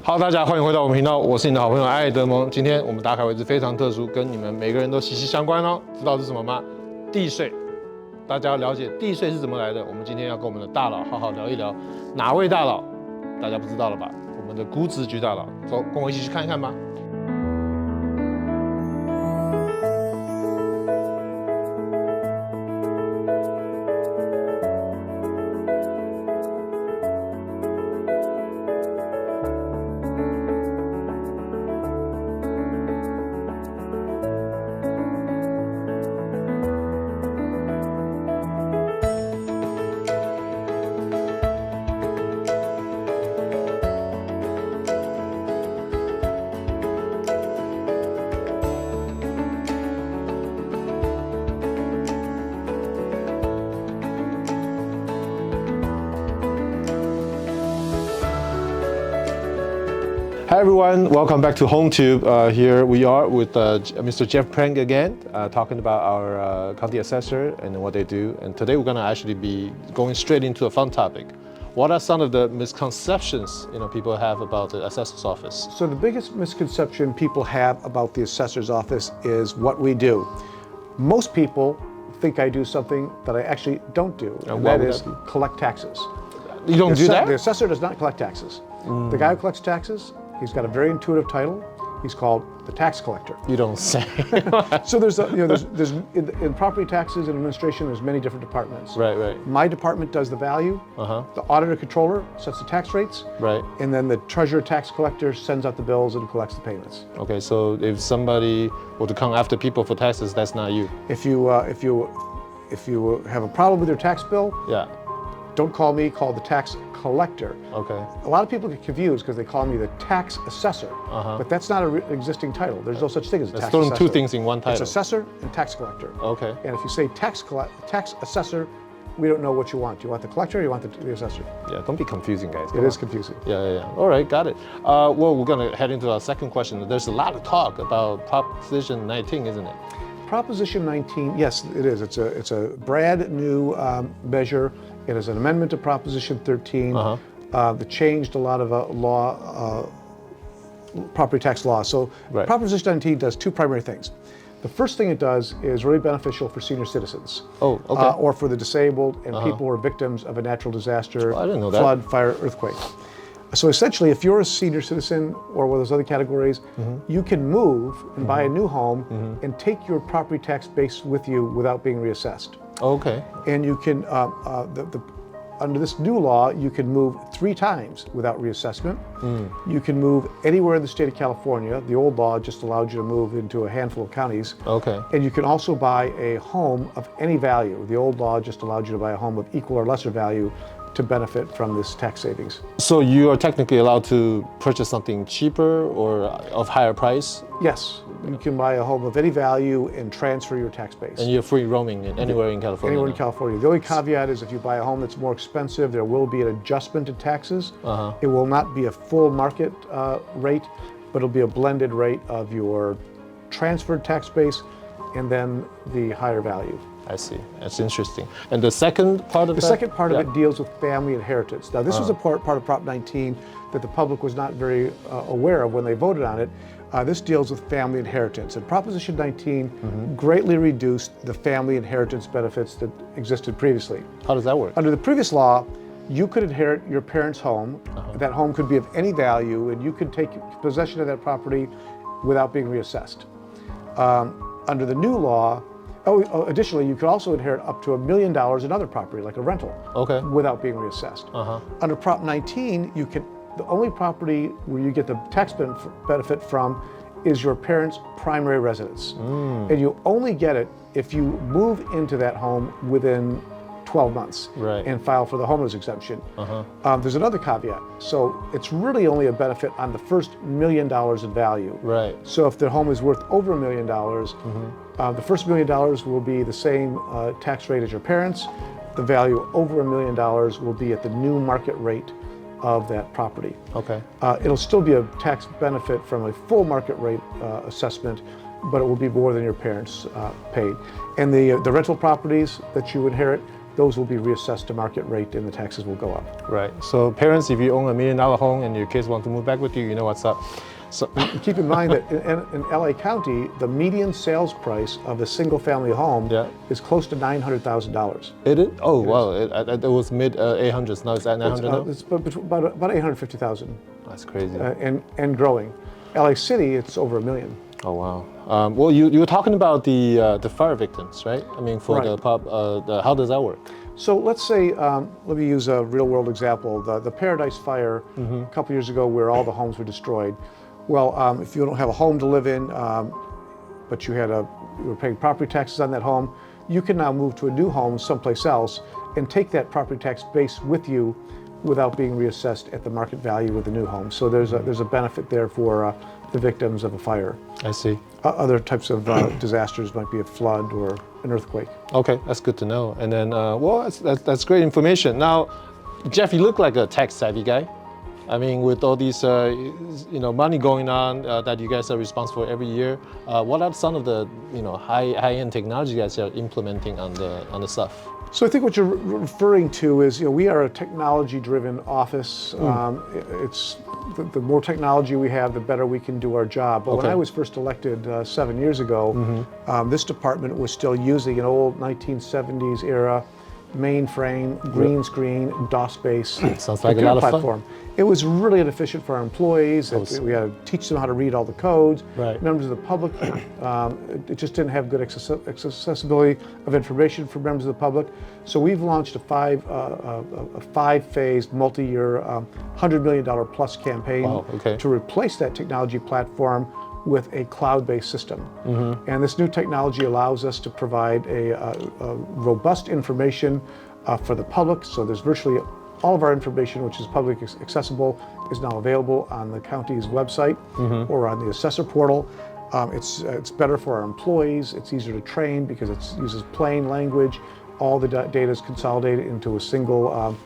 好，大家欢迎回到我们频道，我是你的好朋友艾德蒙。今天我们打开位置非常特殊，跟你们每个人都息息相关哦。知道是什么吗？地税。大家要了解地税是怎么来的。我们今天要跟我们的大佬好好聊一聊。哪位大佬？大家不知道了吧？我们的估值局大佬，走，跟我一起去看一看吧。Hi everyone, welcome back to HomeTube. Here we are with Mr. Jeff Prang again, talking about our county assessor and what they do. And today we're going to actually be going straight into a fun topic. What are some of the misconceptions people have about the assessor's office? So the biggest misconception people have about the assessor's office is what we do. Most people think I do something that I actually don't do, and that is collect taxes. You don't do that? The assessor does not collect taxes. The guy who collects taxes, he's got a very intuitive title. He's called the tax collector. You don't say. So there's in property taxes and administration, there's many different departments. Right. My department does the value. The auditor controller sets the tax rates. Right. And then the treasurer tax collector sends out the bills and collects the payments. Okay, so if somebody were to come after people for taxes, that's not you. If you have a problem with your tax bill, Yeah. don't call me, call the tax collector. Okay. A lot of people get confused because they call me the tax assessor, but that's not an existing title. There's no such thing as a tax assessor. Let's throw two things in one title. It's assessor and tax collector. Okay. And if you say tax assessor, we don't know what you want. Do you want the collector or you want the assessor? Yeah, don't be confusing, guys. It is confusing. Yeah. All right, got it. Well, we're going to head into our second question. There's a lot of talk about Proposition 19, isn't it? Proposition 19, yes, it is. It's a brand new measure. It is an amendment to Proposition 13 that changed a lot of property tax law. So Proposition 19 does two primary things. The first thing it does is really beneficial for senior citizens. Oh, okay. Or for the disabled and people who are victims of a natural disaster, I didn't know that. Flood, fire, earthquake. So essentially, if you're a senior citizen or one of those other categories, you can move and buy a new home and take your property tax base with you without being reassessed. Okay. And you can, under this new law, you can move 3 times without reassessment. You can move anywhere in the state of California. The old law just allowed you to move into a handful of counties. Okay. And you can also buy a home of any value. The old law just allowed you to buy a home of equal or lesser value to benefit from this tax savings. So you are technically allowed to purchase something cheaper or of higher price? Yes, you can buy a home of any value and transfer your tax base. And you're free roaming anywhere in California? Anywhere in California. The only caveat is if you buy a home that's more expensive, there will be an adjustment in taxes. It will not be a full market rate, but it'll be a blended rate of your transferred tax base and then the higher value. I see. That's interesting. And the second part of The second part of it deals with family inheritance. Now, this was a part of Prop 19 that the public was not very aware of when they voted on it. This deals with family inheritance. And Proposition 19 greatly reduced the family inheritance benefits that existed previously. How does that work? Under the previous law, you could inherit your parents' home. That home could be of any value, and you could take possession of that property without being reassessed. Under the new law, additionally, you could also inherit up to $1 million in other property, like a rental, without being reassessed. Under Prop 19, the only property where you get the tax benefit from is your parents' primary residence. And you only get it if you move into that home within 12 months and file for the homeowner's exemption. There's another caveat. So it's really only a benefit on the first $1 million in value. So if the home is worth over $1 million, the first $1 million will be the same tax rate as your parents. The value over $1 million will be at the new market rate of that property. It'll still be a tax benefit from a full market rate assessment, but it will be more than your parents paid. And the rental properties that you inherit those will be reassessed to market rate and the taxes will go up. Right. So parents, if you own $1 million home and your kids want to move back with you, you know what's up. So keep in mind that in LA County, the median sales price of a single-family home is close to $900,000. It is? Oh, wow. It was mid 800s. Now it's at 900 now? It's about 850,000. That's crazy. And growing. LA City, it's over $1 million. Oh, wow. Well, you were talking about the fire victims, right? I mean, for Right. how does that work? So let's say, let me use a real-world example. The Paradise Fire a couple years ago, where all the homes were destroyed. Well, if you don't have a home to live in, but you were paying property taxes on that home, you can now move to a new home someplace else and take that property tax base with you without being reassessed at the market value of the new home. So there's a benefit there for the victims of a fire. I see. Other types of disasters might be a flood or an earthquake. Okay, that's good to know. And then, well, that's great information. Now, Jeff, you look like a tech-savvy guy. I mean, with all these, money going on that you guys are responsible for every year, what are some of the, high-end technology you guys are implementing on the stuff? So I think what you're referring to is, we are a technology-driven office. It's the more technology we have, the better we can do our job. But when I was first elected 7 years ago, this department was still using an old 1970s era mainframe, green screen, DOS-based Sounds like a lot of platform. fun. It was really inefficient for our employees. We had to teach them how to read all the codes. Right. Members of the public, it just didn't have good accessibility of information for members of the public. So we've launched a five-phase, multi-year, $100 million plus campaign to replace that technology platform with a cloud-based system. And this new technology allows us to provide a robust information for the public. So there's virtually all of our information, which is publicly accessible, is now available on the county's website or on the assessor portal. It's better for our employees. It's easier to train because it uses plain language. All the data is consolidated into a single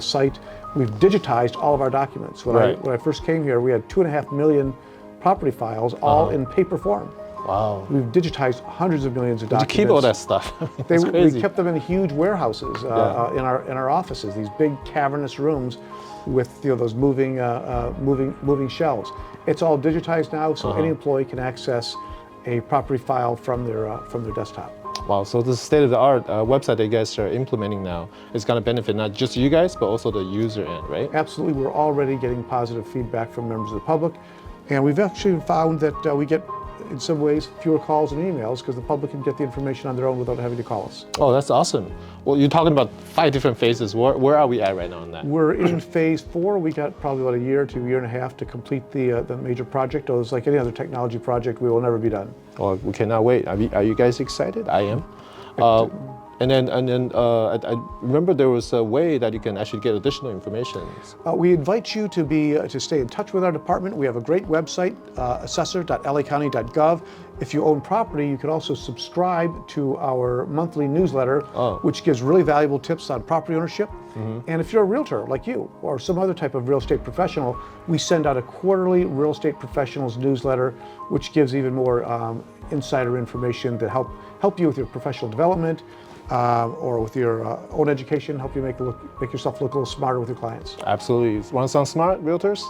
site. We've digitized all of our documents. When I first came here, we had 2.5 million property files, all in paper form. Wow. We've digitized hundreds of millions of documents. You keep all that stuff. That's crazy. We kept them in huge warehouses in our offices, these big cavernous rooms with those moving shelves. It's all digitized now, so any employee can access a property file from their desktop. Wow, so the state-of-the-art website that you guys are implementing now is going to benefit not just you guys, but also the user end, right? Absolutely. We're already getting positive feedback from members of the public. And we've actually found that we get, in some ways, fewer calls and emails because the public can get the information on their own without having to call us. Oh, that's awesome. Well, you're talking about 5 different phases. Where are we at right now on that? We're in phase 4. We got probably about a year to a year and a half to complete the major project. It's like any other technology project, we will never be done. Well, we cannot wait. Are you guys excited? I am. And then I remember there was a way that you can actually get additional information. We invite you to stay in touch with our department. We have a great website, assessor.lacounty.gov. If you own property, you can also subscribe to our monthly newsletter, which gives really valuable tips on property ownership. And if you're a realtor like you or some other type of real estate professional, we send out a quarterly real estate professionals newsletter, which gives even more insider information to help you with your professional development. Or with your own education, help you make yourself look a little smarter with your clients. Absolutely. Want to sound smart, realtors?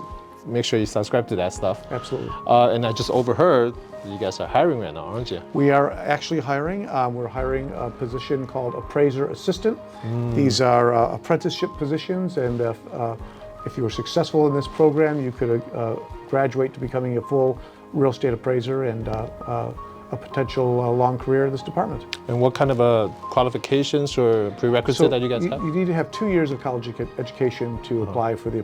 Make sure you subscribe to that stuff. Absolutely. And I just overheard you guys are hiring right now, aren't you? We are actually hiring. We're hiring a position called appraiser assistant. These are apprenticeship positions, and if you were successful in this program, you could graduate to becoming a full real estate appraiser and a potential long career in this department. And what kind of qualifications or prerequisites that you guys have? You need to have 2 years of college education to apply for the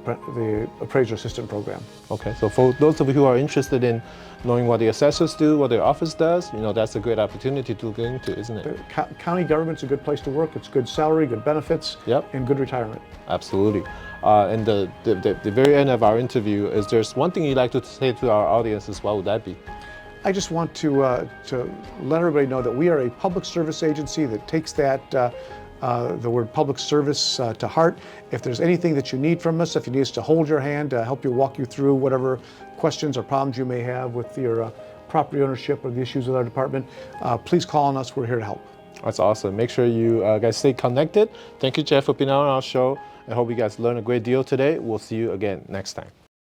appraiser assistant program. Okay, so for those of you who are interested in knowing what the assessors do, what their office does, that's a great opportunity to get into, isn't it? County government's a good place to work. It's good salary, good benefits, and good retirement. Absolutely. And the very end of our interview, is there's one thing you'd like to say to our audiences, what would that be? I just want to let everybody know that we are a public service agency that takes the word public service to heart. If there's anything that you need from us, if you need us to hold your hand, to help you walk you through whatever questions or problems you may have with your property ownership or the issues with our department, please call on us. We're here to help. That's awesome. Make sure you guys stay connected. Thank you, Jeff, for being on our show. I hope you guys learned a great deal today. We'll see you again next time.